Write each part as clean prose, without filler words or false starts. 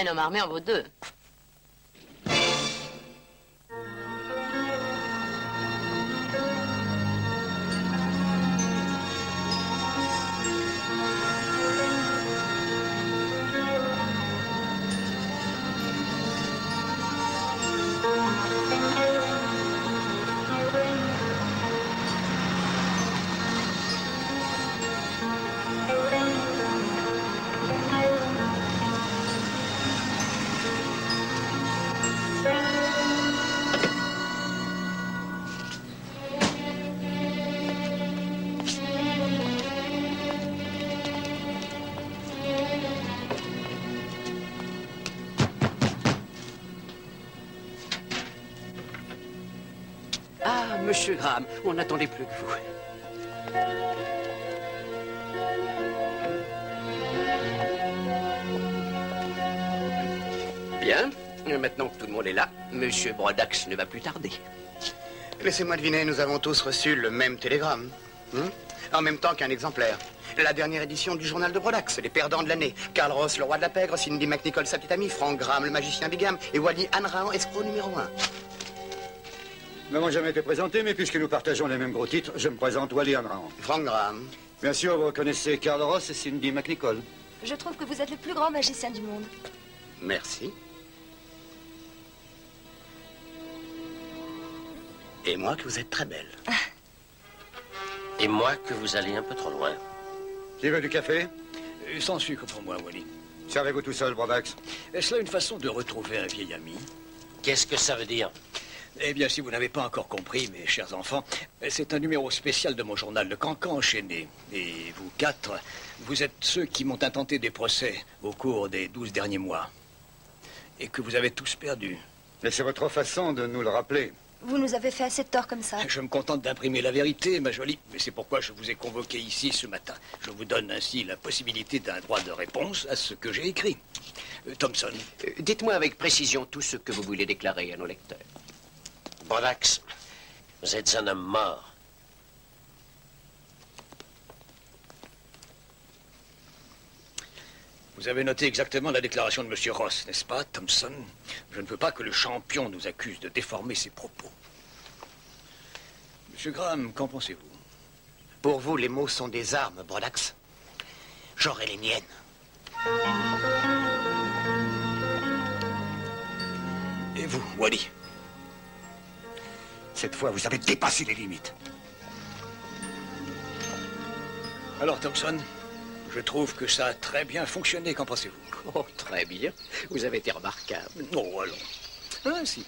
Un homme armé en vaut deux. Monsieur Graham, on n'attendait plus que vous. Bien, maintenant que tout le monde est là, Monsieur Brodax ne va plus tarder. Laissez-moi deviner, nous avons tous reçu le même télégramme. En même temps qu'un exemplaire. La dernière édition du journal de Brodax, les perdants de l'année. Karl Ross, le roi de la pègre, Cindy McNichol, sa petite amie, Frank Graham, le magicien bigame, et Wally Hanrahan, escroc numéro 1. Nous n'avons jamais été présentés, mais puisque nous partageons les mêmes gros titres, je me présente Wally Hanrahan. Frank Graham. Bien sûr, vous reconnaissez Karl Ross et Cindy McNichol. Je trouve que vous êtes le plus grand magicien du monde. Merci. Et moi que vous êtes très belle. Et moi que vous allez un peu trop loin. Qui veut du café? Sans sucre pour moi, Wally. Servez-vous tout seul, Brodax. Est-ce là une façon de retrouver un vieil ami? Qu'est-ce que ça veut dire? Eh bien, si vous n'avez pas encore compris, mes chers enfants, c'est un numéro spécial de mon journal, le Cancan enchaîné. Et vous quatre, vous êtes ceux qui m'ont intenté des procès au cours des 12 derniers mois. Et que vous avez tous perdu. Mais c'est votre façon de nous le rappeler. Vous nous avez fait assez de tort comme ça. Je me contente d'imprimer la vérité, ma jolie. Mais c'est pourquoi je vous ai convoqué ici ce matin. Je vous donne ainsi la possibilité d'un droit de réponse à ce que j'ai écrit. Thompson. Dites-moi avec précision tout ce que vous voulez déclarer à nos lecteurs. Brodax, vous êtes un homme mort. Vous avez noté exactement la déclaration de M. Ross, n'est-ce pas, Thompson? Je ne veux pas que le champion nous accuse de déformer ses propos. M. Graham, qu'en pensez-vous? Pour vous, les mots sont des armes, Brodax. J'aurai les miennes. Et vous, Wally? Cette fois, vous avez dépassé les limites. Alors, Thompson, je trouve que ça a très bien fonctionné. Qu'en pensez-vous? Oh, très bien. Vous avez été remarquable. Oh, allons. Ah, si.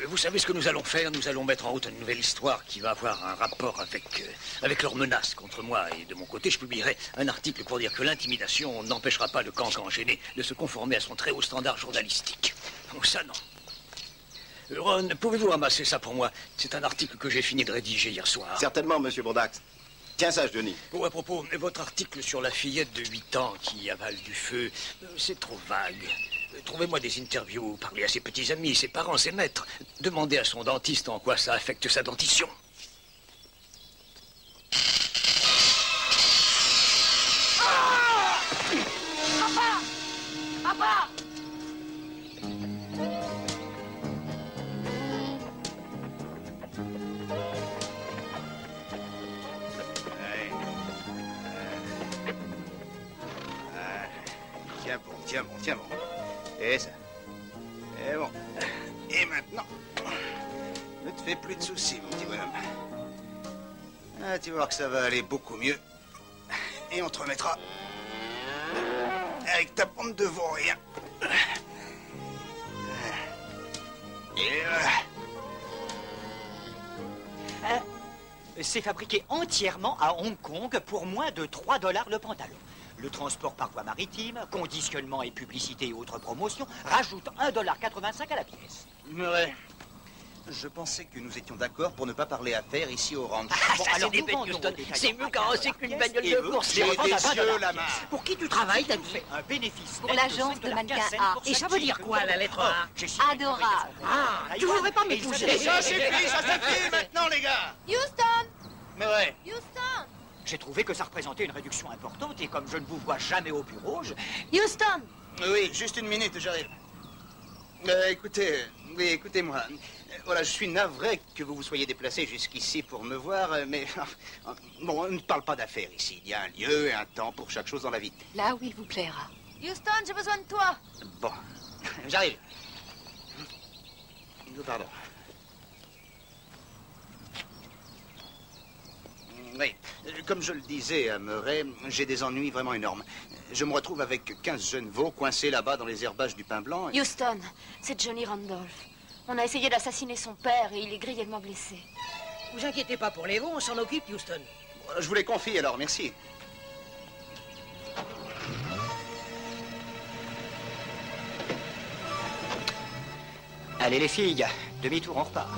Vous savez ce que nous allons faire? Nous allons mettre en route une nouvelle histoire qui va avoir un rapport avec leurs menaces contre moi. Et de mon côté, je publierai un article pour dire que l'intimidation n'empêchera pas le Cancan enchaîné de se conformer à son très haut standard journalistique. Oh, ça, non. Ron, pouvez-vous ramasser ça pour moi? C'est un article que j'ai fini de rédiger hier soir. Certainement, monsieur Brodax. Tiens ça, Denis. Oh, à propos, votre article sur la fillette de 8 ans qui avale du feu, c'est trop vague. Trouvez-moi des interviews, parlez à ses petits amis, ses parents, ses maîtres. Demandez à son dentiste en quoi ça affecte sa dentition. Ah! Papa! Papa! Tiens bon. Et ça. Et bon. Et maintenant, ne te fais plus de soucis, mon petit bonhomme. Ah, tu vas voir que ça va aller beaucoup mieux. Et on te remettra avec ta bande de vauriens. Et voilà. C'est fabriqué entièrement à Hong Kong pour moins de 3 $ le pantalon. Le transport par voie maritime, conditionnement et publicité et autres promotions rajoutent 1,85 $ à la pièce. Murray, je pensais que nous étions d'accord pour ne pas parler affaires ici au ranch. Bon, ça, c'est des bêtes, Houston. C'est mieux carrossé qu'une bagnole de course. J'ai des yeux, la main. Pour qui tu travailles, David? Un bénéfice. Pour l'agence de mannequin A. Et ça veut dire quoi, la lettre A? Adorable. Ah, tu voudrais pas m'épouser? Ça suffit maintenant, les gars. Houston! Murray. Houston! J'ai trouvé que ça représentait une réduction importante et comme je ne vous vois jamais au bureau, Houston! Oui, juste une minute, j'arrive. Écoutez, oui, écoutez-moi. Voilà, je suis navré que vous vous soyez déplacé jusqu'ici pour me voir, mais... Bon, on ne parle pas d'affaires ici. Il y a un lieu et un temps pour chaque chose dans la vie. Là où il vous plaira. Houston, j'ai besoin de toi. Bon, j'arrive. Pardon. Oui, comme je le disais à Murray, j'ai des ennuis vraiment énormes. Je me retrouve avec 15 jeunes veaux coincés là-bas dans les herbages du pin blanc. Houston, c'est Johnny Randolph. On a essayé d'assassiner son père et il est grièvement blessé. Vous inquiétez pas pour les veaux, on s'en occupe, Houston. Je vous les confie alors, merci. Allez les filles, demi-tour, on repart.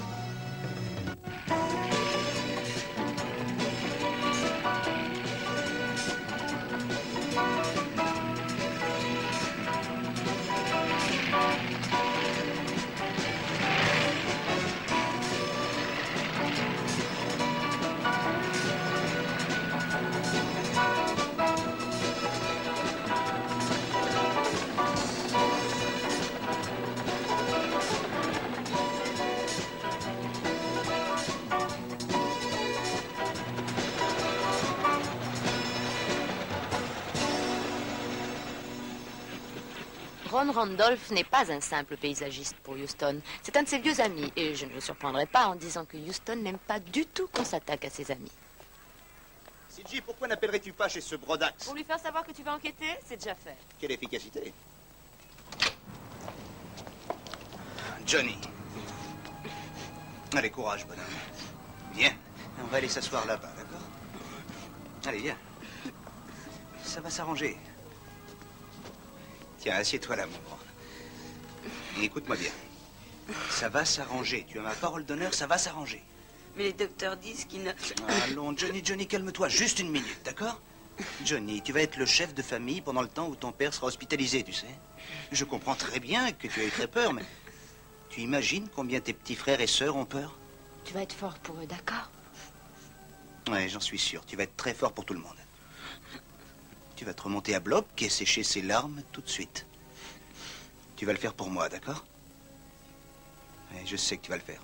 Ron Randolph n'est pas un simple paysagiste pour Houston. C'est un de ses vieux amis. Et je ne vous surprendrai pas en disant que Houston n'aime pas du tout qu'on s'attaque à ses amis. CJ, pourquoi n'appellerais-tu pas chez ce Brodax? Pour lui faire savoir que tu vas enquêter, c'est déjà fait. Quelle efficacité. Johnny. Allez, courage, bonhomme. Viens, on va aller s'asseoir là-bas, d'accord? Allez, viens. Ça va s'arranger. Tiens, assieds-toi là, mon grand. Écoute-moi bien. Ça va s'arranger. Tu as ma parole d'honneur, ça va s'arranger. Mais les docteurs disent qu'ils ne... Allons, Johnny, calme-toi. Juste une minute, d'accord? Johnny, tu vas être le chef de famille pendant le temps où ton père sera hospitalisé, tu sais. Je comprends très bien que tu aies très peur, mais... Tu imagines combien tes petits frères et sœurs ont peur? Tu vas être fort pour eux, d'accord? Ouais, j'en suis sûr. Tu vas être très fort pour tout le monde. Tu vas te remonter à bloc et sécher ses larmes tout de suite. Tu vas le faire pour moi, d'accord? Ouais, je sais que tu vas le faire.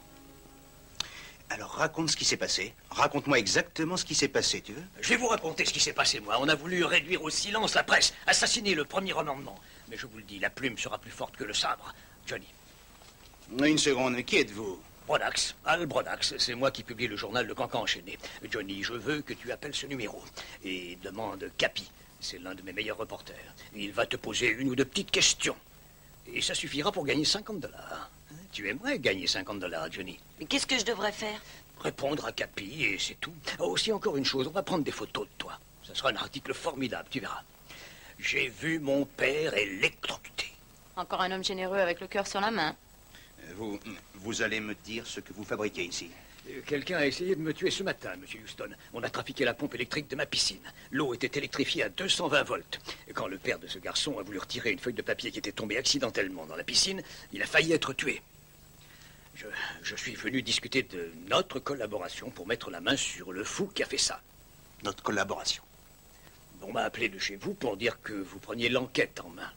Alors, raconte ce qui s'est passé. Raconte-moi exactement ce qui s'est passé, tu veux? Je vais vous raconter ce qui s'est passé, moi. On a voulu réduire au silence la presse, assassiner le premier amendement. Mais je vous le dis, la plume sera plus forte que le sabre. Johnny. Une seconde, qui êtes-vous? Brodax, Al Brodax, c'est moi qui publie le journal de Cancan enchaîné. Johnny, je veux que tu appelles ce numéro et demande Capi. C'est l'un de mes meilleurs reporters. Il va te poser une ou deux petites questions. Et ça suffira pour gagner $50. Tu aimerais gagner $50, Johnny? Mais qu'est-ce que je devrais faire? Répondre à Capi et c'est tout. Aussi, encore une chose, on va prendre des photos de toi. Ça sera un article formidable, tu verras. J'ai vu mon père électrocuté. Encore un homme généreux avec le cœur sur la main. Vous allez me dire ce que vous fabriquez ici. Quelqu'un a essayé de me tuer ce matin, monsieur Houston. On a trafiqué la pompe électrique de ma piscine. L'eau était électrifiée à 220 volts. Et quand le père de ce garçon a voulu retirer une feuille de papier qui était tombée accidentellement dans la piscine, il a failli être tué. Je suis venu discuter de notre collaboration pour mettre la main sur le fou qui a fait ça. Notre collaboration? On m'a appelé de chez vous pour dire que vous preniez l'enquête en main.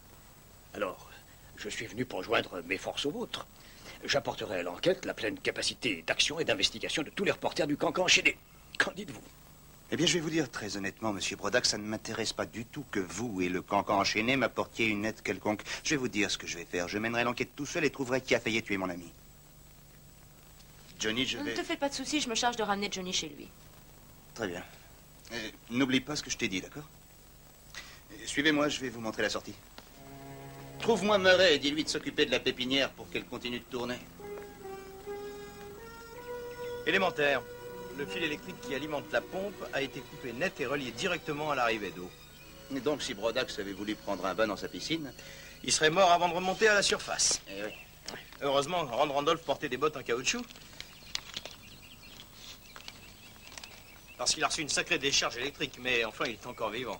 Alors, je suis venu pour joindre mes forces aux vôtres. J'apporterai à l'enquête la pleine capacité d'action et d'investigation de tous les reporters du Cancan enchaîné. Qu'en dites-vous? Eh bien, je vais vous dire très honnêtement, monsieur Brodax, ça ne m'intéresse pas du tout que vous et le Cancan enchaîné m'apportiez une aide quelconque. Je vais vous dire ce que je vais faire. Je mènerai l'enquête tout seul et trouverai qui a failli tuer mon ami. Johnny, je vais... Ne te fais pas de soucis, je me charge de ramener Johnny chez lui. Très bien. N'oublie pas ce que je t'ai dit, d'accord? Suivez-moi, je vais vous montrer la sortie. Trouve-moi Murray et dis-lui de s'occuper de la pépinière pour qu'elle continue de tourner. Élémentaire. Le fil électrique qui alimente la pompe a été coupé net et relié directement à l'arrivée d'eau. Et donc, si Brodax avait voulu prendre un bain dans sa piscine... Il serait mort avant de remonter à la surface. Eh oui. Heureusement, Ron Randolph portait des bottes en caoutchouc. Parce qu'il a reçu une sacrée décharge électrique, mais enfin, il est encore vivant.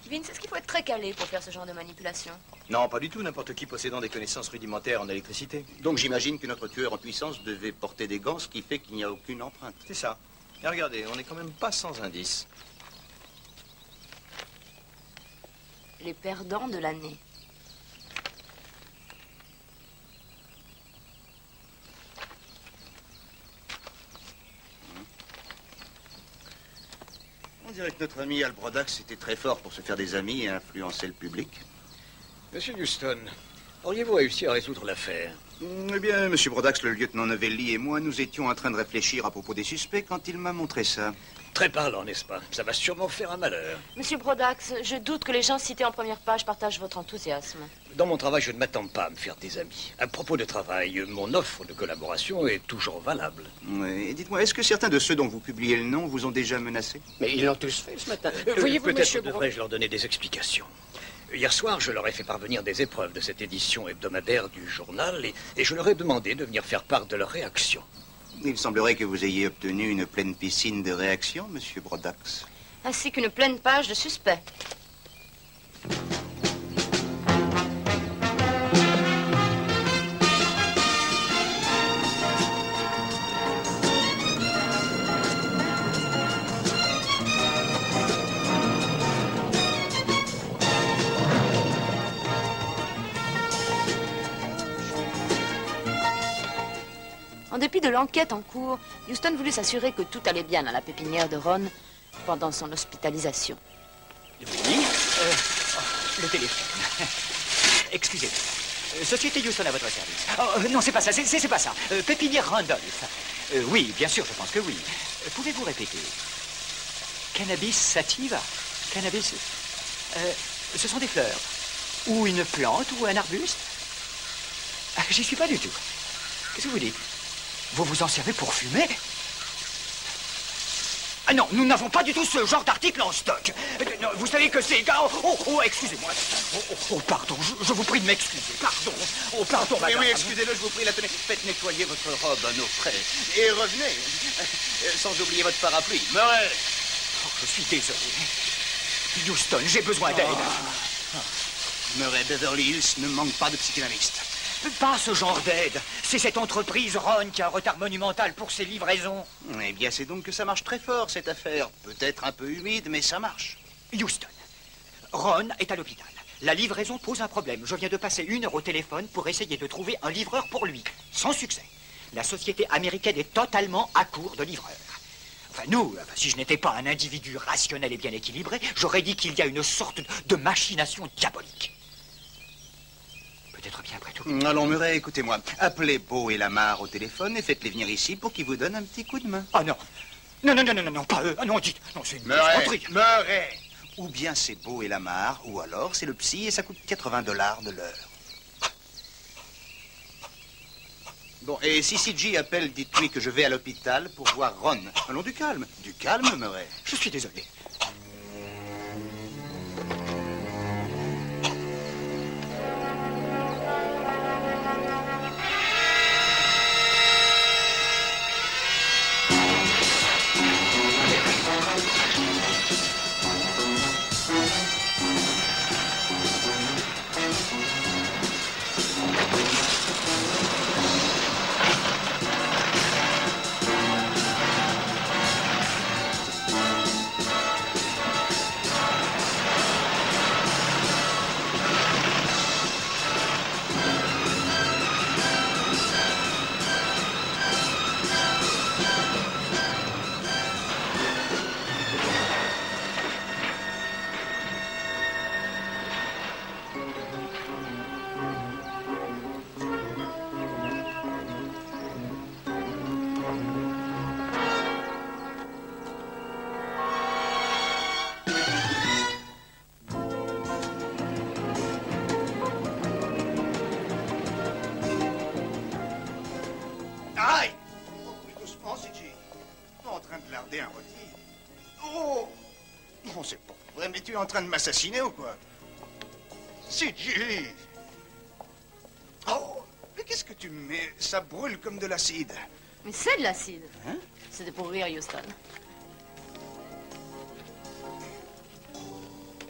Vince, est-ce qu'il faut être très calé pour faire ce genre de manipulation? Non, pas du tout. N'importe qui possédant des connaissances rudimentaires en électricité. Donc j'imagine que notre tueur en puissance devait porter des gants, ce qui fait qu'il n'y a aucune empreinte. C'est ça. Et regardez, on n'est quand même pas sans indice. Les perdants de l'année. dirait que notre ami Al Brodax était très fort pour se faire des amis et influencer le public. Monsieur Houston, auriez-vous réussi à résoudre l'affaire? Eh bien, monsieur Brodax, le lieutenant Novelli et moi, nous étions en train de réfléchir à propos des suspects quand il m'a montré ça. Très parlant, n'est-ce pas? Ça va sûrement faire un malheur. Monsieur Brodax, je doute que les gens cités en première page partagent votre enthousiasme. Dans mon travail, je ne m'attends pas à me faire des amis. À propos de travail, mon offre de collaboration est toujours valable. Oui, et dites-moi, est-ce que certains de ceux dont vous publiez le nom vous ont déjà menacé? Mais ils l'ont tous fait ce matin. Voyez-vous, peut-être devrais-je leur donner des explications. Hier soir, je leur ai fait parvenir des épreuves de cette édition hebdomadaire du journal et je leur ai demandé de venir faire part de leurs réactions. Il semblerait que vous ayez obtenu une pleine piscine de réactions, monsieur Brodax. Ainsi qu'une pleine page de suspects. En dépit de l'enquête en cours, Houston voulut s'assurer que tout allait bien à la pépinière de Ron pendant son hospitalisation. Oui, le téléphone. Excusez-moi. Société Houston à votre service. Oh, non, c'est pas ça, c'est pas ça. Pépinière Randolph. Oui, bien sûr, je pense que oui. Pouvez-vous répéter? Cannabis sativa. Cannabis... ce sont des fleurs. Ou une plante, ou un arbuste. Ah, j'y suis pas du tout. Qu'est-ce que vous dites? Vous vous en servez pour fumer? Ah non, nous n'avons pas du tout ce genre d'article en stock. Non, vous savez que c'est... Oh, excusez-moi. Pardon, je vous prie de m'excuser. Pardon. Oh, pardon, madame. Oui, excusez-le, je vous prie, la tenez. Faites nettoyer votre robe à nos frais. Et revenez. Sans oublier votre parapluie. Murray. Oh, je suis désolé. Houston, j'ai besoin d'aide. Murray Beverly Hills ne manque pas de psychanalyste. Pas ce genre d'aide. C'est cette entreprise, Ron, qui a un retard monumental pour ses livraisons. Eh bien, c'est donc que ça marche très fort, cette affaire. Peut-être un peu humide, mais ça marche. Houston, Ron est à l'hôpital. La livraison pose un problème. Je viens de passer 1 heure au téléphone pour essayer de trouver un livreur pour lui. Sans succès. La société américaine est totalement à court de livreurs. Enfin, si je n'étais pas un individu rationnel et bien équilibré, j'aurais dit qu'il y a une sorte de machination diabolique. Peut-être bien après tout. Allons, Murray, écoutez-moi. Appelez Beau et Lamar au téléphone et faites-les venir ici pour qu'ils vous donnent un petit coup de main. Ah non. Non, pas eux. Ah non, dites. Non, c'est une Murray. Ou bien c'est Beau et Lamar, ou alors c'est le psy et ça coûte $80 de l'heure. Bon, et si CG appelle, dites-lui que je vais à l'hôpital pour voir Ron. Allons, du calme. Du calme, Murray. Je suis désolé. Tu es en train de m'assassiner ou quoi? CG! Oh, mais qu'est-ce que tu me mets? Ça brûle comme de l'acide. Mais c'est de l'acide. Hein? C'était pour rire, Houston.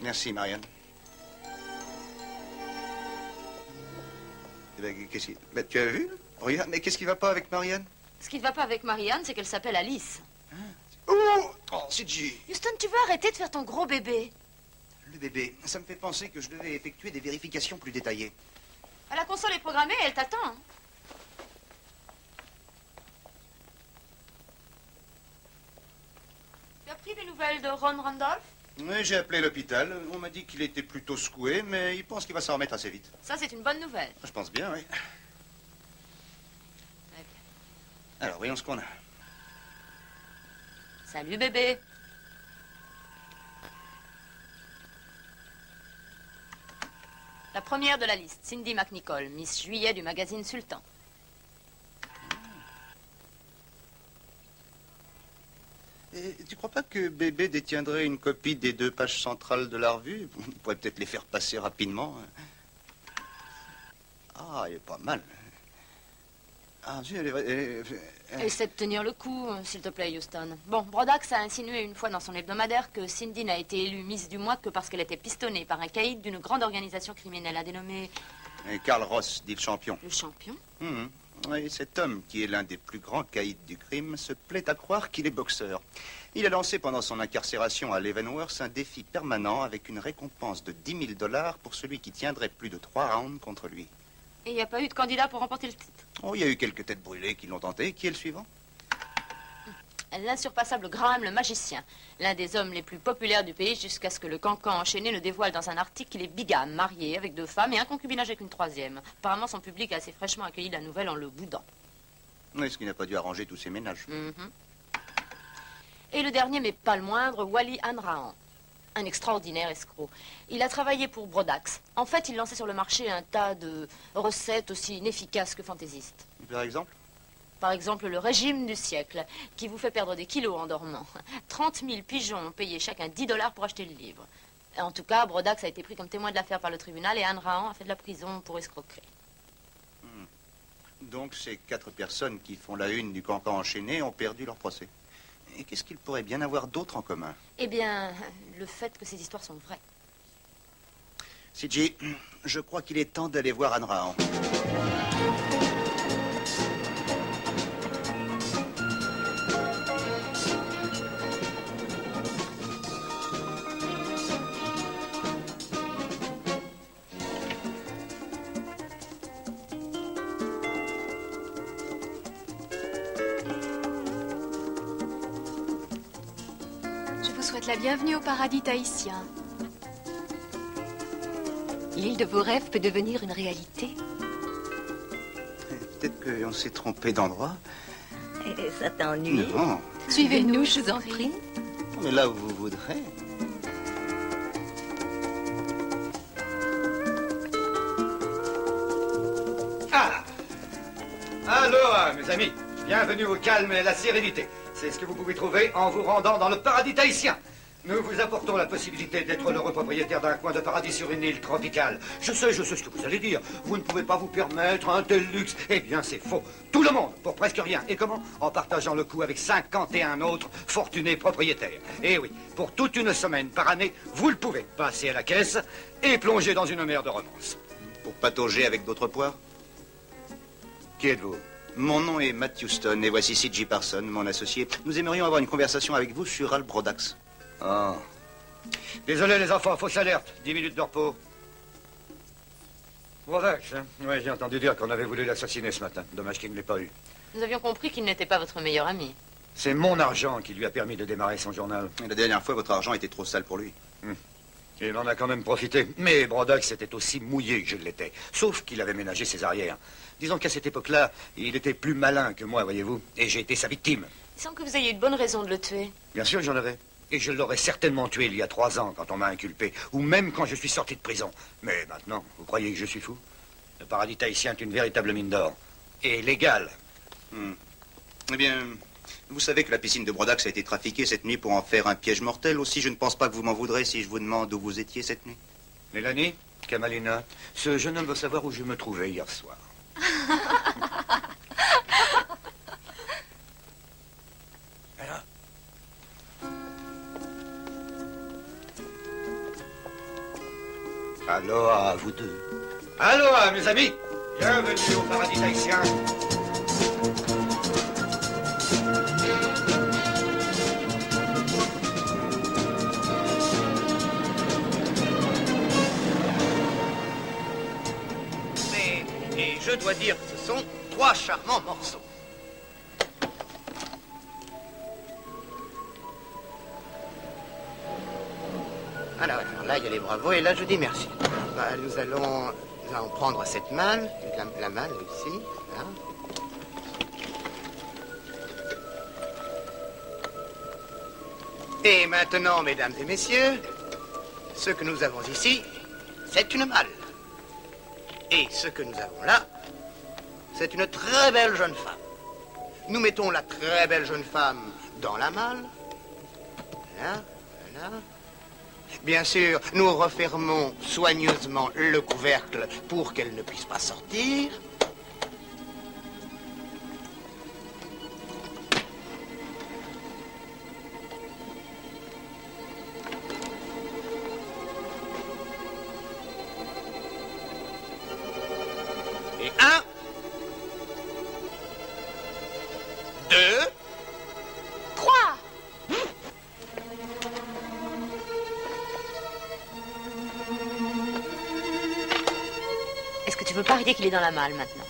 Merci, Marianne. Eh ben, qu'est-ce qui... Ben, tu as vu? Regarde, mais qu'est-ce qui va pas avec Marianne? Ce qui ne va pas avec Marianne, c'est qu'elle s'appelle Alice. Hein? Oh, CG! Houston, tu veux arrêter de faire ton gros bébé? Le bébé, ça me fait penser que je devais effectuer des vérifications plus détaillées. La console est programmée et elle t'attend. Hein. Tu as pris des nouvelles? nouvelles de Ron Randolph? Oui, j'ai appelé l'hôpital. On m'a dit qu'il était plutôt secoué, mais il pense qu'il va s'en remettre assez vite. Ça, c'est une bonne nouvelle. Je pense bien, oui. Très bien. Alors, voyons ce qu'on a. Salut, bébé. La première de la liste, Cindy McNichol, Miss Juillet du magazine Sultan. Et tu crois pas que bébé détiendrait une copie des 2 pages centrales de la revue? On pourrait peut-être les faire passer rapidement. Ah, il est pas mal. Ah, si, Essaie de tenir le coup, s'il te plaît, Houston. Bon, Brodax a insinué une fois dans son hebdomadaire que Cindy n'a été élue Miss du mois que parce qu'elle était pistonnée par un caïd d'une grande organisation criminelle à dénommer... Et Karl Ross, dit le champion. Le champion? Oui, cet homme, qui est l'un des plus grands caïds du crime, se plaît à croire qu'il est boxeur. Il a lancé pendant son incarcération à Leavenworth un défi permanent avec une récompense de $10 000 pour celui qui tiendrait plus de 3 rounds contre lui. Et il n'y a pas eu de candidat pour remporter le titre? Oh, il y a eu quelques têtes brûlées qui l'ont tenté. Qui est le suivant? L'insurpassable Graham le magicien, l'un des hommes les plus populaires du pays jusqu'à ce que le cancan enchaîné ne dévoile dans un article qu'il est bigame, marié avec 2 femmes et un concubinage avec une 3e. Apparemment, son public a assez fraîchement accueilli la nouvelle en le boudant. Est-ce qu'il n'a pas dû arranger tous ses ménages? Et le dernier, mais pas le moindre, Wally Hanrahan. Un extraordinaire escroc. Il a travaillé pour Brodax. En fait, il lançait sur le marché un tas de recettes aussi inefficaces que fantaisistes. Par exemple? Par exemple, le régime du siècle, qui vous fait perdre des kilos en dormant. 30 000 pigeons ont payé chacun $10 pour acheter le livre. En tout cas, Brodax a été pris comme témoin de l'affaire par le tribunal et Hanrahan a fait de la prison pour escroquerie. Donc, ces 4 personnes qui font la une du cancan enchaîné ont perdu leur procès. Et qu'est-ce qu'ils pourraient bien avoir d'autre en commun? Eh bien, le fait que ces histoires sont vraies. CJ, je crois qu'il est temps d'aller voir Hanrahan. La bienvenue au paradis tahitien. L'île de vos rêves peut devenir une réalité. Peut-être qu'on s'est trompé d'endroit. Et ça t'ennuie? Non. Suivez-nous, je vous en prie. Mais là où vous voudrez. Ah! Aloha, mes amis. Bienvenue au calme et à la sérénité. C'est ce que vous pouvez trouver en vous rendant dans le paradis tahitien. Nous vous apportons la possibilité d'être l'heureux propriétaire d'un coin de paradis sur une île tropicale. Je sais ce que vous allez dire. Vous ne pouvez pas vous permettre un tel luxe. Eh bien, c'est faux. Tout le monde, pour presque rien. Et comment? En partageant le coût avec 51 autres fortunés propriétaires. Et oui, pour toute une semaine par année, vous le pouvez. Passer à la caisse et plonger dans une mer de romance. Pour patauger avec d'autres poires? Qui êtes-vous? Mon nom est Matt Houston et voici C.J. Parson, mon associé. Nous aimerions avoir une conversation avec vous sur Al Brodax. Ah. Désolé les enfants, fausse alerte. 10 minutes de repos. Brodax, hein? Oui, j'ai entendu dire qu'on avait voulu l'assassiner ce matin. Dommage qu'il ne l'ait pas eu. Nous avions compris qu'il n'était pas votre meilleur ami. C'est mon argent qui lui a permis de démarrer son journal. Et la dernière fois, votre argent était trop sale pour lui. Il en a quand même profité. Mais Brodax était aussi mouillé que je l'étais. Sauf qu'il avait ménagé ses arrières. Disons qu'à cette époque-là, il était plus malin que moi, voyez-vous. Et j'ai été sa victime. Sans que vous ayez eu de bonnes raisons de le tuer. Bien sûr, j'en avais. Et je l'aurais certainement tué il y a 3 ans, quand on m'a inculpé. Ou même quand je suis sorti de prison. Mais maintenant, vous croyez que je suis fou? Le paradis tahitien est une véritable mine d'or. Et légale. Eh bien, vous savez que la piscine de Brodax a été trafiquée cette nuit pour en faire un piège mortel. Aussi, je ne pense pas que vous m'en voudrez si je vous demande où vous étiez cette nuit. Mélanie, Kamalina, ce jeune homme veut savoir où je me trouvais hier soir. Aloha à vous deux. Aloha, mes amis. Bienvenue au paradis tahitien. Et je dois dire que ce sont 3 charmants morceaux. Voilà, il y a les bravos, et là, je dis merci. Bah, nous allons prendre cette malle, la malle ici, là. Et maintenant, mesdames et messieurs, ce que nous avons ici, c'est une malle. Et ce que nous avons là, c'est une très belle jeune femme. Nous mettons la très belle jeune femme dans la malle. Voilà, voilà. Bien sûr, nous refermons soigneusement le couvercle pour qu'elle ne puisse pas sortir. Et 1, 2, 3. Est-ce que tu veux parier qu'il est dans la malle maintenant?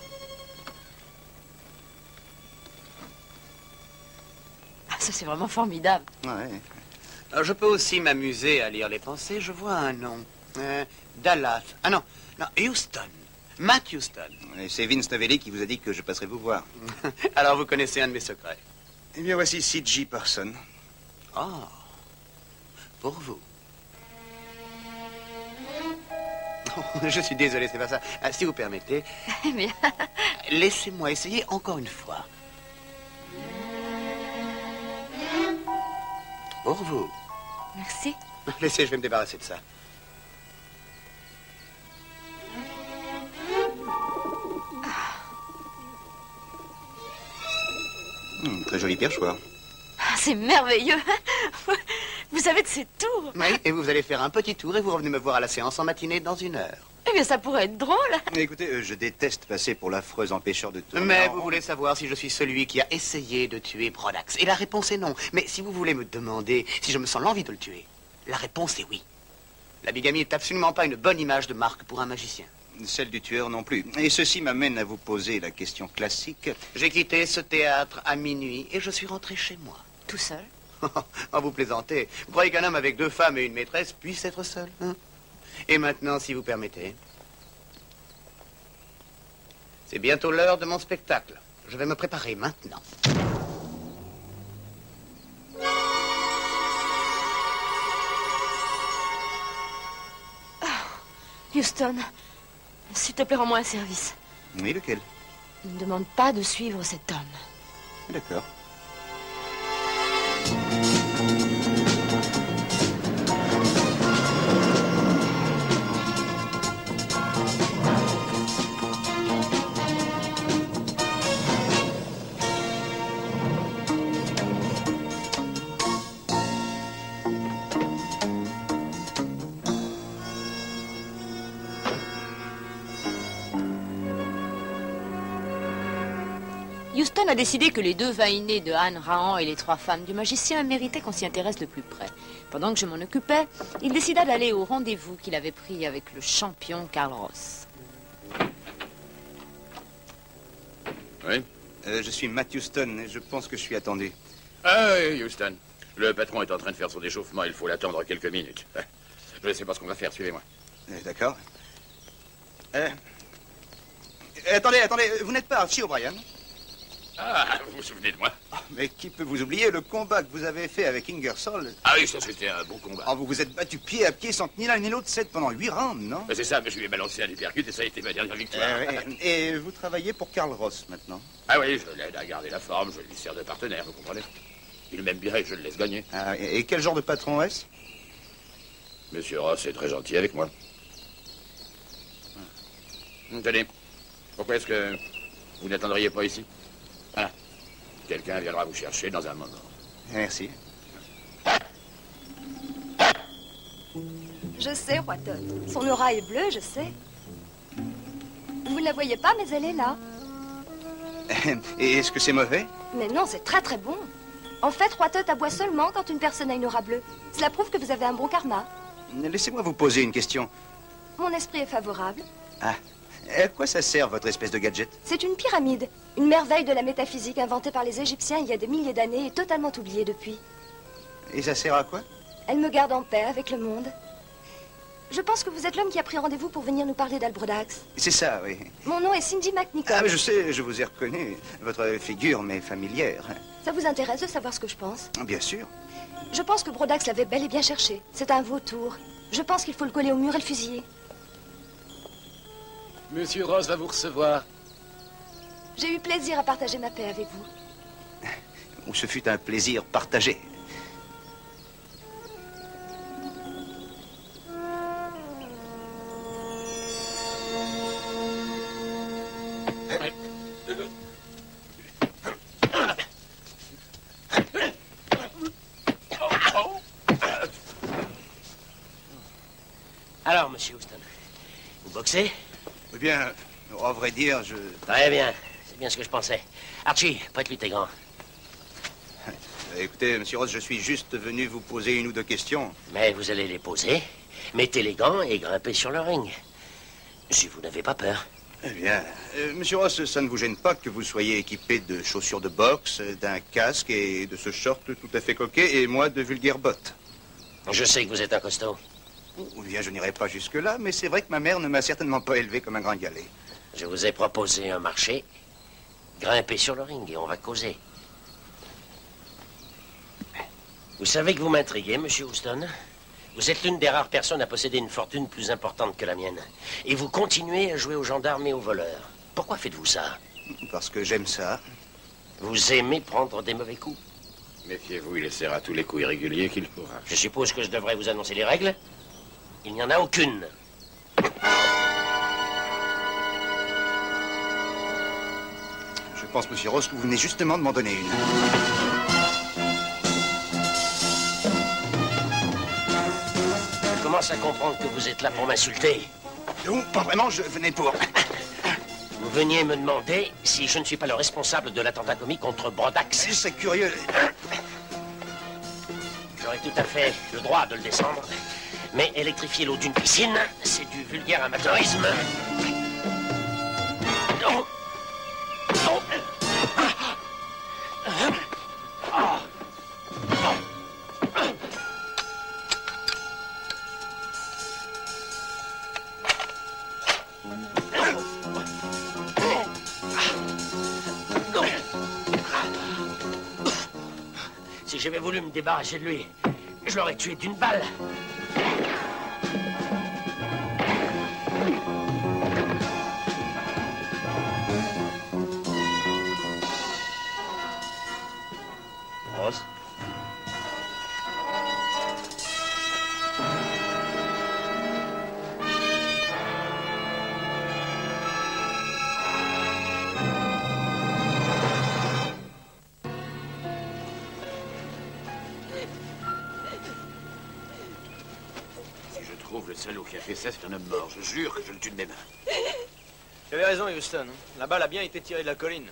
Ah, ça c'est vraiment formidable. Ouais. Alors, je peux aussi m'amuser à lire les pensées. Je vois un nom. Dallas. Ah non, non, Houston. Matt Houston. Et c'est Vince Novelli qui vous a dit que je passerai vous voir. Alors, vous connaissez un de mes secrets. Eh bien, voici C.J. Person. Oh, pour vous. Oh, je suis désolé, c'est pas ça. Ah, si vous permettez, Mais... laissez-moi essayer encore une fois. Pour vous. Merci. Laissez, je vais me débarrasser de ça. Très joli perchoir. Ah, c'est merveilleux. Vous savez de ces tours. Oui, et vous allez faire un petit tour et vous revenez me voir à la séance en matinée dans 1 heure. Eh bien, ça pourrait être drôle. Écoutez, je déteste passer pour l'affreux empêcheur de tours. Mais vous voulez savoir si je suis celui qui a essayé de tuer Brodax. Et la réponse est non. Mais si vous voulez me demander si je me sens l'envie de le tuer, la réponse est oui. La bigamie n'est absolument pas une bonne image de marque pour un magicien. Celle du tueur non plus. Et ceci m'amène à vous poser la question classique. J'ai quitté ce théâtre à minuit et je suis rentré chez moi. Tout seul? Oh, vous plaisantez. Vous croyez qu'un homme avec 2 femmes et une maîtresse puisse être seul, hein? Et maintenant, si vous permettez, c'est bientôt l'heure de mon spectacle. Je vais me préparer maintenant. Houston, s'il te plaît, rends-moi un service. Oui, lequel? Ne me demande pas de suivre cet homme. D'accord. Houston a décidé que les 2 vainés de Anne Rahan et les 3 femmes du magicien méritaient qu'on s'y intéresse de plus près. Pendant que je m'en occupais, il décida d'aller au rendez-vous qu'il avait pris avec le champion Karl Ross. Oui? Je suis Matt Houston et je pense que je suis attendu. Ah oui, Houston. Le patron est en train de faire son échauffement, il faut l'attendre quelques minutes. Je ne sais pas ce qu'on va faire, suivez-moi. D'accord. Attendez, vous n'êtes pas Archie O'Brien? Ah, vous vous souvenez de moi? Mais qui peut vous oublier le combat que vous avez fait avec Ingersoll? Ah oui, ça c'était un bon combat. Oh, vous vous êtes battu pied à pied sans que ni l'un ni l'autre cède pendant 8 rounds, non? C'est ça, mais je lui ai balancé un uppercut et ça a été ma dernière victoire. Et vous travaillez pour Karl Ross maintenant? Ah oui, je l'aide à garder la forme, je lui sers de partenaire, vous comprenez? Il m'aime bien et je le laisse gagner. Ah, et quel genre de patron est-ce? Monsieur Ross est très gentil avec moi. Tenez, pourquoi est-ce que vous n'attendriez pas ici? Voilà. Quelqu'un viendra vous chercher dans un moment. Merci. Je sais, Roi Todd. Son aura est bleue, je sais. Vous ne la voyez pas, mais elle est là. Et est-ce que c'est mauvais? Mais non, c'est très très bon. En fait, Roi Todd aboie seulement quand une personne a une aura bleue. Cela prouve que vous avez un bon karma. Laissez-moi vous poser une question. Mon esprit est favorable. Ah, à quoi ça sert votre espèce de gadget? C'est une pyramide, une merveille de la métaphysique inventée par les Égyptiens il y a des milliers d'années et totalement oubliée depuis. Et ça sert à quoi? Elle me garde en paix avec le monde. Je pense que vous êtes l'homme qui a pris rendez-vous pour venir nous parler d'Albrodax. C'est ça, oui. Mon nom est Cindy McNichol. Ah, mais je sais, je vous ai reconnu. Votre figure m'est familière. Ça vous intéresse de savoir ce que je pense? Bien sûr. Je pense que Brodax l'avait bel et bien cherché. C'est un vautour. Je pense qu'il faut le coller au mur et le fusiller. Monsieur Ross va vous recevoir. J'ai eu plaisir à partager ma paix avec vous. Ou ce fut un plaisir partagé. Alors, monsieur Houston, vous boxez? Eh bien, à vrai dire, je... Très bien, c'est bien ce que je pensais. Archie, prête-lui tes gants. Écoutez, monsieur Ross, je suis juste venu vous poser une ou deux questions. Mais vous allez les poser, mettez les gants et grimpez sur le ring. Si vous n'avez pas peur. Eh bien, monsieur Ross, ça ne vous gêne pas que vous soyez équipé de chaussures de boxe, d'un casque et de ce short tout à fait coquet, et moi de vulgaires bottes. Je sais que vous êtes un costaud. Ou bien, je n'irai pas jusque-là, mais c'est vrai que ma mère ne m'a certainement pas élevé comme un grand galet. Je vous ai proposé un marché. Grimpez sur le ring et on va causer. Vous savez que vous m'intriguez, monsieur Houston. Vous êtes l'une des rares personnes à posséder une fortune plus importante que la mienne. Et vous continuez à jouer aux gendarmes et aux voleurs. Pourquoi faites-vous ça? Parce que j'aime ça. Vous aimez prendre des mauvais coups? Méfiez-vous, il essaiera tous les coups irréguliers qu'il pourra. Je suppose que je devrais vous annoncer les règles. Il n'y en a aucune. Je pense, monsieur Ross, que vous venez justement de m'en donner une. Je commence à comprendre que vous êtes là pour m'insulter. Non, pas vraiment, je venais pour... Vous veniez me demander si je ne suis pas le responsable de l'attentat commis contre Brodax. C'est curieux. J'aurais tout à fait le droit de le descendre. Mais électrifier l'eau d'une piscine, c'est du vulgaire amateurisme. Non. Non. Si j'avais voulu me débarrasser de lui, je l'aurais tué d'une balle. Ross? Si je trouve le salaud qui a fait ça, c'est un homme mort. Je jure que je le tue de mes mains. J'avais raison, Houston. La balle a bien été tirée de la colline.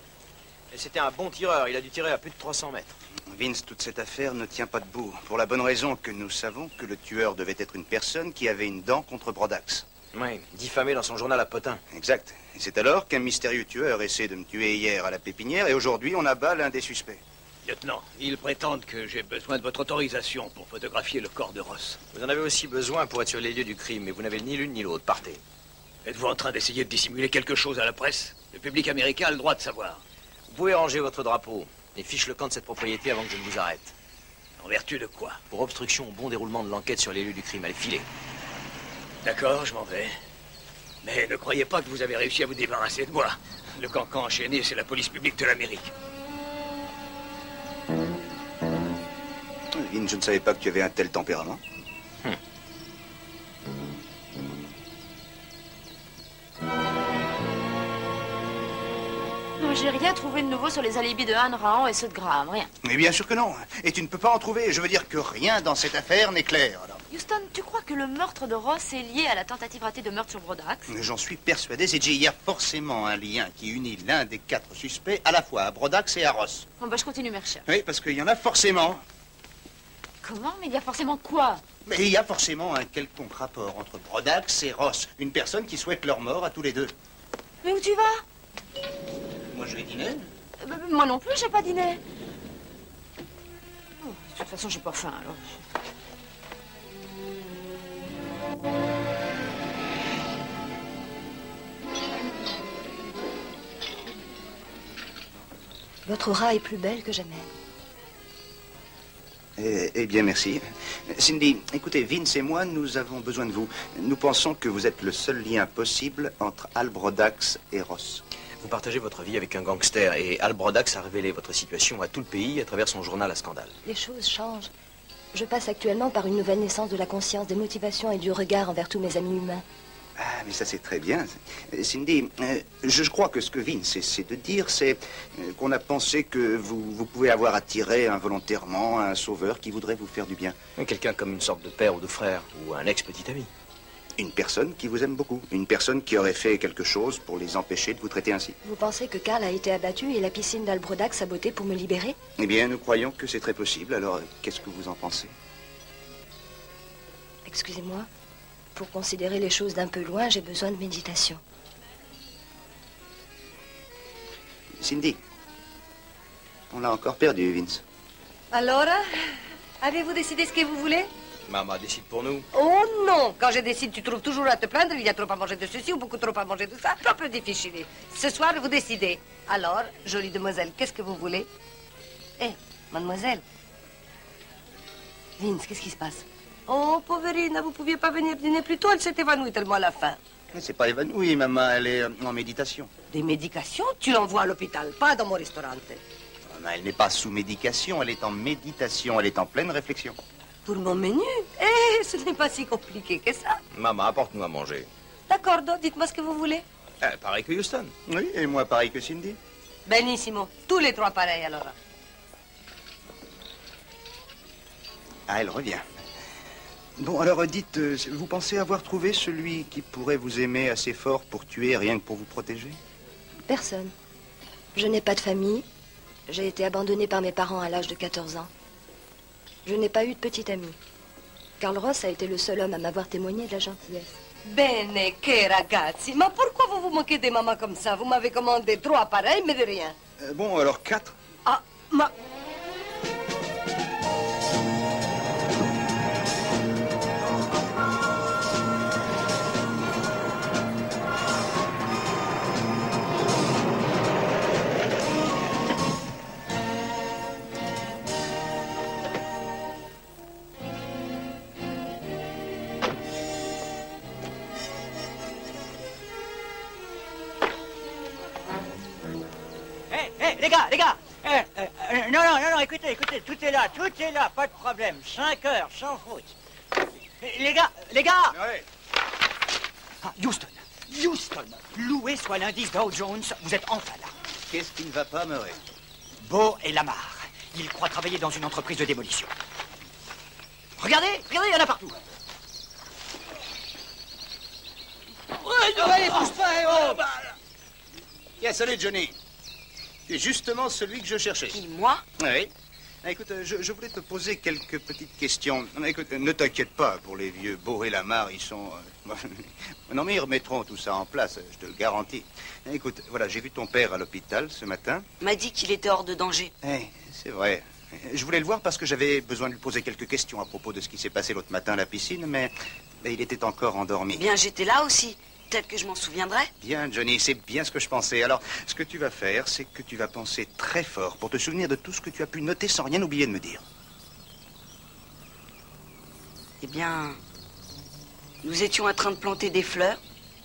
Et c'était un bon tireur. Il a dû tirer à plus de 300 mètres. Vince, toute cette affaire ne tient pas debout. Pour la bonne raison que nous savons que le tueur devait être une personne qui avait une dent contre Brodax. Oui, diffamé dans son journal à Potin. Exact. Et c'est alors qu'un mystérieux tueur essaie de me tuer hier à la pépinière et aujourd'hui on abat l'un des suspects. Lieutenant, ils prétendent que j'ai besoin de votre autorisation pour photographier le corps de Ross. Vous en avez aussi besoin pour être sur les lieux du crime, mais vous n'avez ni l'une ni l'autre. Partez. Êtes-vous en train d'essayer de dissimuler quelque chose à la presse? Le public américain a le droit de savoir. Vous pouvez ranger votre drapeau et fiche le camp de cette propriété avant que je ne vous arrête. En vertu de quoi? Pour obstruction au bon déroulement de l'enquête sur les lieux du crime. Allez, filez. D'accord, je m'en vais. Mais ne croyez pas que vous avez réussi à vous débarrasser de moi. Le cancan enchaîné, c'est la police publique de l'Amérique. Vince, je ne savais pas que tu avais un tel tempérament. J'ai rien trouvé de nouveau sur les alibis de Anne Rahan et ceux de Graham, rien. Mais bien sûr que non. Et tu ne peux pas en trouver. Je veux dire que rien dans cette affaire n'est clair. Alors. Houston, tu crois que le meurtre de Ross est lié à la tentative ratée de meurtre sur Brodax? J'en suis persuadé, CJ. Il y a forcément un lien qui unit l'un des 4 suspects à la fois à Brodax et à Ross. Bon, bah, je continue mes recherches. Oui, parce qu'il y en a forcément. Comment? Mais il y a forcément quoi? Mais il y a forcément un quelconque rapport entre Brodax et Ross. Une personne qui souhaite leur mort à tous les deux. Mais où tu vas? Moi, je vais dîner. Moi non plus, j'ai pas dîné. Oh, de toute façon, j'ai pas faim, alors. Votre aura est plus belle que jamais. Eh bien, merci. Cindy, écoutez, Vince et moi, nous avons besoin de vous. Nous pensons que vous êtes le seul lien possible entre Albrodax et Ross. Vous partagez votre vie avec un gangster et Albrodax a révélé votre situation à tout le pays à travers son journal à scandale. Les choses changent. Je passe actuellement par une nouvelle naissance de la conscience, des motivations et du regard envers tous mes amis humains. Ah, mais ça c'est très bien. Cindy, je crois que ce que Vince essaie de dire, c'est qu'on a pensé que vous pouvez avoir attiré involontairement un sauveur qui voudrait vous faire du bien. Quelqu'un comme une sorte de père ou de frère, ou un ex-petit ami. Une personne qui vous aime beaucoup. Une personne qui aurait fait quelque chose pour les empêcher de vous traiter ainsi. Vous pensez que Karl a été abattu et la piscine d'Albrodax sabotée pour me libérer? Eh bien, nous croyons que c'est très possible. Alors, qu'est-ce que vous en pensez? Excusez-moi. Pour considérer les choses d'un peu loin, j'ai besoin de méditation. Cindy, on l'a encore perdu, Vince. Alors, avez-vous décidé ce que vous voulez? Maman décide pour nous. Oh non! Quand je décide, tu trouves toujours à te plaindre. Il y a trop à manger de ceci ou beaucoup trop à manger de ça. Un peu difficile. Ce soir, vous décidez. Alors, jolie demoiselle, qu'est-ce que vous voulez? Eh, mademoiselle. Vince, qu'est-ce qui se passe? Oh, Poverina, vous pouviez pas venir dîner plus tôt. Elle s'est évanouie tellement à la fin. Elle s'est pas évanouie, maman. Elle est en méditation. Des médications? Tu l'envoies à l'hôpital, pas dans mon restaurant. Maman, elle n'est pas sous médication. Elle est en méditation. Elle est en pleine réflexion. Pour mon menu? Eh, ce n'est pas si compliqué que ça. Maman, apporte-nous à manger. D'accord, dites-moi ce que vous voulez. Pareil que Houston. Oui, et moi pareil que Cindy. Benissimo. Tous les trois pareils, alors. Ah, elle revient. Bon, alors dites, vous pensez avoir trouvé celui qui pourrait vous aimer assez fort pour tuer rien que pour vous protéger? Personne. Je n'ai pas de famille. J'ai été abandonnée par mes parents à l'âge de 14 ans. Je n'ai pas eu de petit ami. Karl Ross a été le seul homme à m'avoir témoigné de la gentillesse. Bene, che ragazzi. Ma pourquoi vous vous moquez des mamans comme ça? Vous m'avez commandé 3 appareils, mais de rien. Bon, alors 4. Ah, ma... Les gars non, écoutez, tout est là, pas de problème. 5 heures, sans faute. Les gars Ouais. Ah, Houston, loué soit l'indice Dow Jones, vous êtes enfin là. Qu'est-ce qui ne va pas, Murray? Beau et Lamar, ils croient travailler dans une entreprise de démolition. Regardez, il y en a partout. Ouais, bouge pas, Yeah, salut, Johnny. Tu es justement celui que je cherchais. Qui, moi? Oui. Écoute, je voulais te poser quelques petites questions. Écoute, ne t'inquiète pas, pour les vieux Beau et Lamar, ils sont... Non, mais ils remettront tout ça en place, je te le garantis. Écoute, voilà, j'ai vu ton père à l'hôpital ce matin. M'a dit qu'il était hors de danger. C'est vrai. Je voulais le voir parce que j'avais besoin de lui poser quelques questions à propos de ce qui s'est passé l'autre matin à la piscine, mais il était encore endormi. Bien, j'étais là aussi. Peut-être que je m'en souviendrai. Bien, Johnny, c'est bien ce que je pensais. Alors, ce que tu vas faire, c'est que tu vas penser très fort pour te souvenir de tout ce que tu as pu noter sans rien oublier de me dire. Eh bien, nous étions en train de planter des fleurs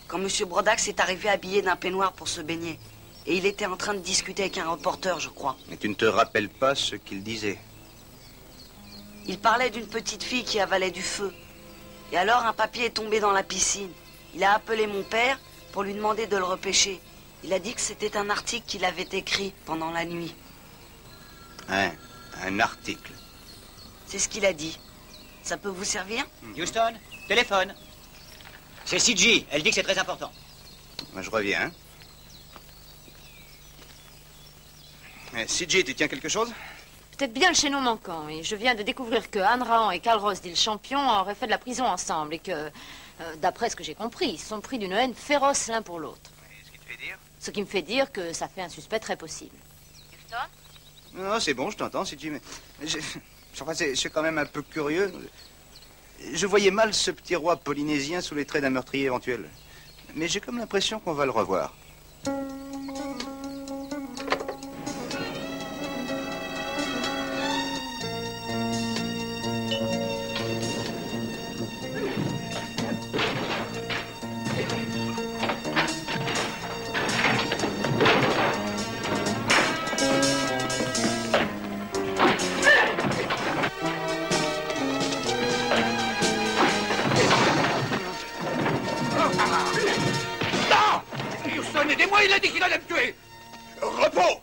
quand M. Brodax est arrivé habillé d'un peignoir pour se baigner. Et il était en train de discuter avec un reporter, je crois. Mais tu ne te rappelles pas ce qu'il disait? Il parlait d'une petite fille qui avalait du feu. Et alors, un papier est tombé dans la piscine. Il a appelé mon père pour lui demander de le repêcher. Il a dit que c'était un article qu'il avait écrit pendant la nuit. Un article. C'est ce qu'il a dit. Ça peut vous servir? Houston, téléphone. C'est CG, elle dit que c'est très important. Moi, je reviens. CJ, tu tiens quelque chose? Peut-être bien le chaînon manquant. Et je viens de découvrir que Anne Rahan et Karl Ross, dit le champion, auraient fait de la prison ensemble. Et que, d'après ce que j'ai compris, ils sont pris d'une haine féroce l'un pour l'autre. Ce qui te fait dire? Ce qui me fait dire que ça fait un suspect très possible. Houston? Non, c'est bon, je t'entends, CJ, mais... Enfin, c'est quand même un peu curieux. Je voyais mal ce petit roi polynésien sous les traits d'un meurtrier éventuel. Mais j'ai comme l'impression qu'on va le revoir. Houston, aidez-moi, il a dit qu'il allait me tuer. Repos!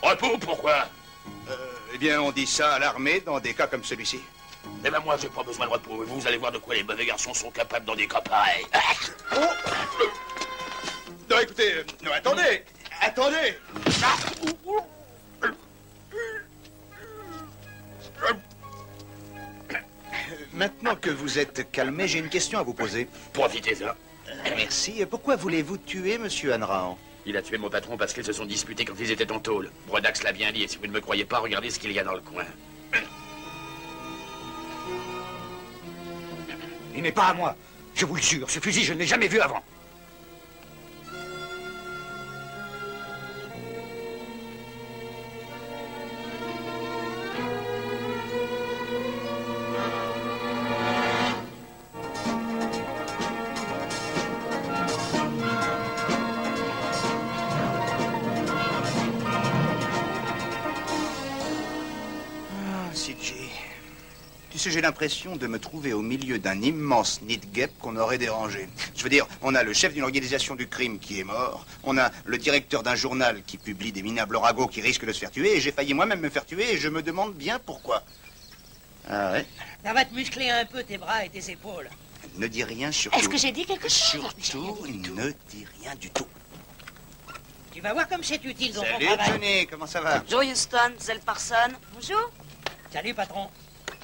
Repos, pourquoi? Eh bien, on dit ça à l'armée dans des cas comme celui-ci. Eh ben moi, j'ai pas besoin de repos. Vous allez voir de quoi les mauvais garçons sont capables dans des cas pareils. Non, écoutez, non, attendez! Attendez! Maintenant que vous êtes calmé, j'ai une question à vous poser. Profitez-en. Merci. Pourquoi voulez-vous tuer Monsieur Hanrahan? Il a tué mon patron parce qu'ils se sont disputés quand ils étaient en tôle. Brodax l'a bien dit, et si vous ne me croyez pas, regardez ce qu'il y a dans le coin. Il n'est pas à moi. Je vous le jure, ce fusil, je ne l'ai jamais vu avant. Tu sais, j'ai l'impression de me trouver au milieu d'un immense nid de guêpes qu'on aurait dérangé. Je veux dire, on a le chef d'une organisation du crime qui est mort, on a le directeur d'un journal qui publie des minables ragots qui risquent de se faire tuer, et j'ai failli moi-même me faire tuer, et je me demande bien pourquoi. Ah ouais? Ça va te muscler un peu tes bras et tes épaules. Ne dis rien surtout. Est-ce que j'ai dit quelque chose? Surtout, ne dis rien du tout. Tu vas voir comme c'est utile dans ton Salut travail. Johnny, comment ça va? Joe Houston, Zell Parson. Bonjour. Salut, patron.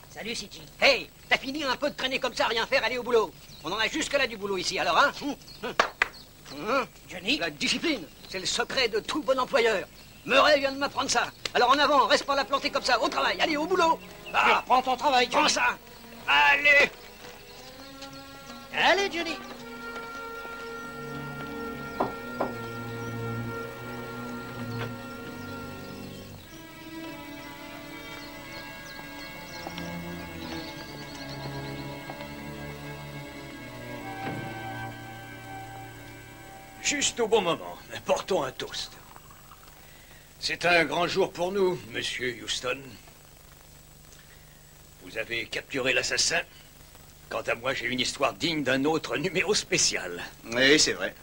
Salut, City. Hey, t'as fini un peu de traîner comme ça, rien faire, aller au boulot. On en a jusque-là du boulot ici, alors, hein? Johnny? La discipline, c'est le secret de tout bon employeur. Murray vient de m'apprendre ça. Alors en avant, reste pas la planter comme ça, au travail, allez, au boulot. Ah, prends ton travail, Johnny. Prends ça. Allez. Allez, Johnny. Juste au bon moment, portons un toast. C'est un grand jour pour nous, monsieur Houston. Vous avez capturé l'assassin. Quant à moi, j'ai une histoire digne d'un autre numéro spécial. Oui, c'est vrai.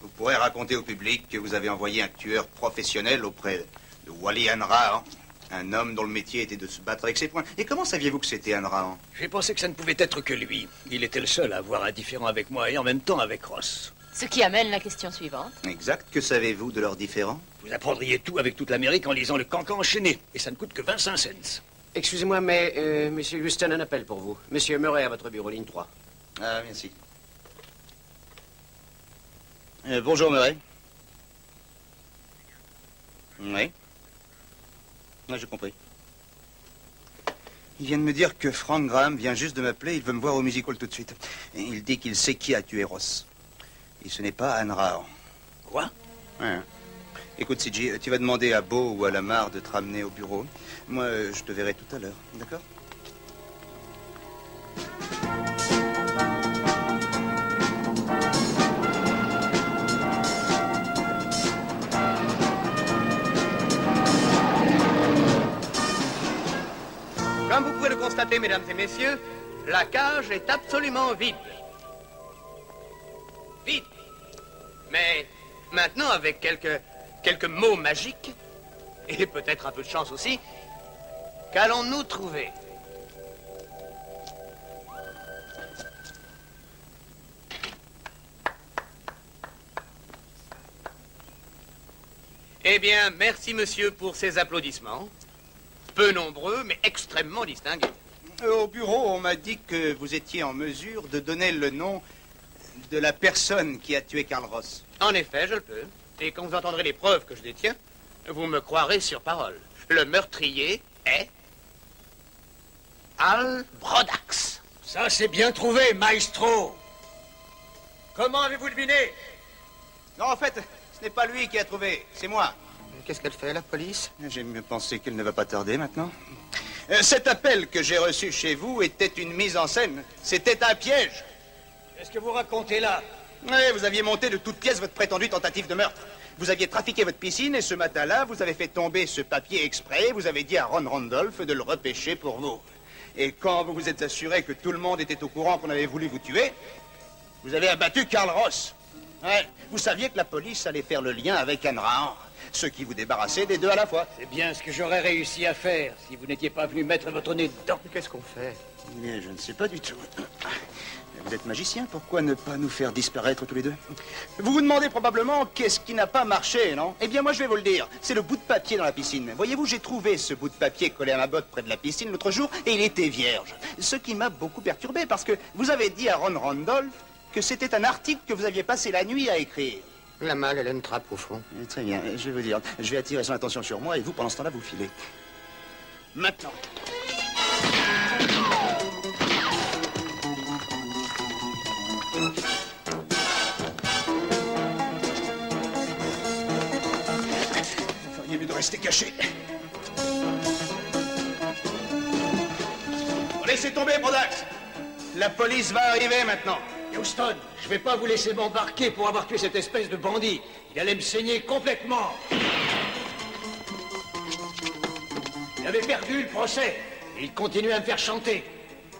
Vous pourrez raconter au public que vous avez envoyé un tueur professionnel auprès de Wally Hanrahan, un homme dont le métier était de se battre avec ses poings. Et comment saviez-vous que c'était Hanrahan? J'ai pensé que ça ne pouvait être que lui. Il était le seul à avoir un différend avec moi et en même temps avec Ross. Ce qui amène la question suivante. Exact. Que savez-vous de leurs différends? Vous apprendriez tout avec toute l'Amérique en lisant le Cancan enchaîné. Et ça ne coûte que 25 cents. Excusez-moi, mais Monsieur Houston, un appel pour vous. Monsieur Murray à votre bureau, ligne 3. Ah, merci. Bonjour, Murray. Oui. Ah, j'ai compris. Il vient de me dire que Frank Graham vient juste de m'appeler. Il veut me voir au Music Hall tout de suite. Et il dit qu'il sait qui a tué Ross. Et ce n'est pas Hanrahan. Quoi? Ouais. Écoute, CJ, tu vas demander à Beau ou à Lamar de te ramener au bureau. Moi, je te verrai tout à l'heure. D'accord? Comme vous pouvez le constater, mesdames et messieurs, la cage est absolument vide. Vide. Mais maintenant, avec quelques mots magiques, et peut-être un peu de chance aussi, qu'allons-nous trouver? Eh bien, merci monsieur pour ces applaudissements. Peu nombreux, mais extrêmement distingués. Au bureau, on m'a dit que vous étiez en mesure de donner le nom de la personne qui a tué Karl Ross. En effet, je le peux. Et quand vous entendrez les preuves que je détiens, vous me croirez sur parole. Le meurtrier est... Al Brodax. Ça, c'est bien trouvé, maestro. Comment avez-vous deviné? Non, en fait, ce n'est pas lui qui a trouvé, c'est moi. Qu'est-ce qu'elle fait, la police? J'ai mieux pensé qu'elle ne va pas tarder maintenant. Cet appel que j'ai reçu chez vous était une mise en scène. C'était un piège. Qu'est-ce que vous racontez là? Oui, vous aviez monté de toutes pièces votre prétendue tentative de meurtre. Vous aviez trafiqué votre piscine et ce matin-là, vous avez fait tomber ce papier exprès. Vous avez dit à Ron Randolph de le repêcher pour vous. Et quand vous vous êtes assuré que tout le monde était au courant qu'on avait voulu vous tuer, vous avez abattu Karl Ross. Ouais, vous saviez que la police allait faire le lien avec Anne Rahan, ce qui vous débarrassait des deux à la fois. C'est bien ce que j'aurais réussi à faire si vous n'étiez pas venu mettre votre nez dedans. Qu'est-ce qu'on fait? Mais je ne sais pas du tout. Vous êtes magicien, pourquoi ne pas nous faire disparaître tous les deux? Vous vous demandez probablement qu'est-ce qui n'a pas marché, non? Eh bien, moi, je vais vous le dire. C'est le bout de papier dans la piscine. Voyez-vous, j'ai trouvé ce bout de papier collé à ma botte près de la piscine l'autre jour, et il était vierge. Ce qui m'a beaucoup perturbé, parce que vous avez dit à Ron Randolph que c'était un article que vous aviez passé la nuit à écrire. La malle, elle a une trappe au fond. Très bien, je vais vous dire. Je vais attirer son attention sur moi, et vous, pendant ce temps-là, vous filez. Maintenant. Il est mieux de rester caché. Laissez tomber, Brodax. La police va arriver maintenant. Houston, je vais pas vous laisser m'embarquer pour avoir tué cette espèce de bandit. Il allait me saigner complètement. Il avait perdu le procès. Et il continuait à me faire chanter.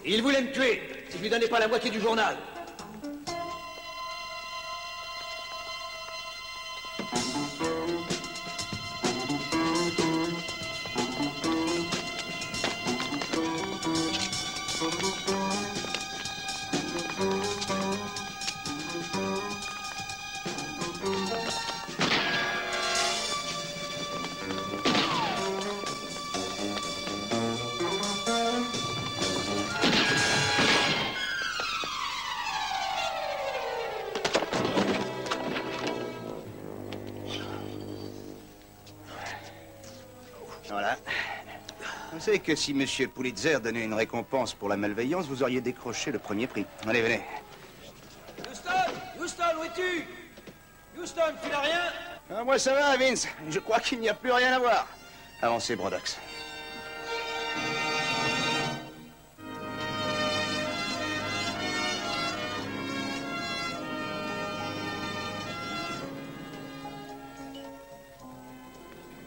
Et il voulait me tuer si je lui donnais pas la moitié du journal. Voilà. Vous savez que si M. Pulitzer donnait une récompense pour la malveillance, vous auriez décroché le premier prix. Allez, venez. Houston, où es-tu? Houston, tu n'as rien? Ah, moi, ça va, Vince. Je crois qu'il n'y a plus rien à voir. Avancez, Brodax.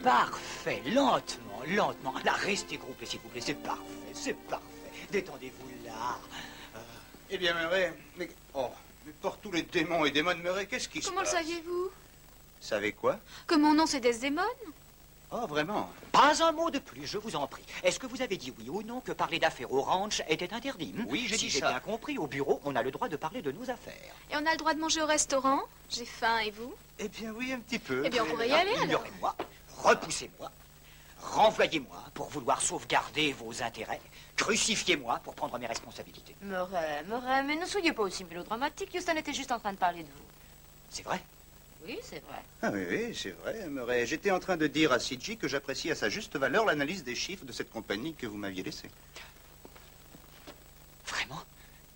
Parfait, lentement, lentement. Là, restez groupés, s'il vous plaît, c'est parfait, c'est parfait. Détendez-vous là. Eh bien, Murray, mais... Oh, mais pour tous les démons et démons de Murray, qu'est-ce qui se Comment le passe? saviez-vous? Savez quoi? Que mon nom c'est Desdemone? Oh, vraiment? Pas un mot de plus, je vous en prie. Est-ce que vous avez dit oui ou non que parler d'affaires au ranch était interdit? Oui, j'ai dit Si j'ai ça. bien compris, au bureau, on a le droit de parler de nos affaires. Et on a le droit de manger au restaurant? J'ai faim, et vous? Eh bien, oui, un petit peu. Eh bien, on pourrait y aller, alors. Ignorez-moi, repoussez-moi, renvoyez-moi pour vouloir sauvegarder vos intérêts, crucifiez-moi pour prendre mes responsabilités. Murray, mais ne soyez pas aussi mélodramatique. Houston était juste en train de parler de vous. C'est vrai? Oui, c'est vrai. Ah oui, oui, c'est vrai, Murray. J'étais en train de dire à CG que j'apprécie à sa juste valeur l'analyse des chiffres de cette compagnie que vous m'aviez laissée. Vraiment?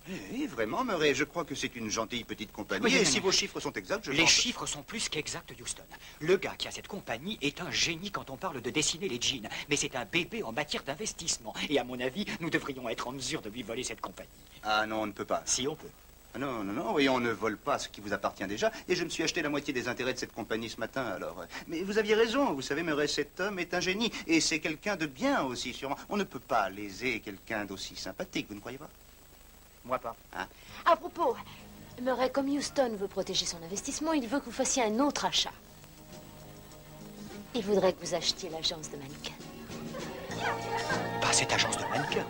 Oui, vraiment, Murray. Je crois que c'est une gentille petite compagnie. Oui, et mais si non. vos chiffres sont exacts, je Les pense... chiffres sont plus qu'exacts, Houston. Le gars qui a cette compagnie est un génie quand on parle de dessiner les jeans. Mais c'est un bébé en matière d'investissement. Et à mon avis, nous devrions être en mesure de lui voler cette compagnie. Ah non, on ne peut pas. Si on peut. Ah non, non, non, oui, on ne vole pas ce qui vous appartient déjà. Et je me suis acheté la moitié des intérêts de cette compagnie ce matin, alors... Mais vous aviez raison, vous savez, Murray, cet homme est un génie. Et c'est quelqu'un de bien aussi, sûrement. On ne peut pas léser quelqu'un d'aussi sympathique, vous ne croyez pas? Moi pas. Hein? À propos, Murray, comme Houston veut protéger son investissement, il veut que vous fassiez un autre achat. Il voudrait que vous achetiez l'agence de mannequins. Pas cette agence de mannequins.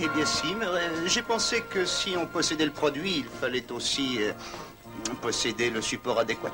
Eh bien si, mais j'ai pensé que si on possédait le produit, il fallait aussi posséder le support adéquat.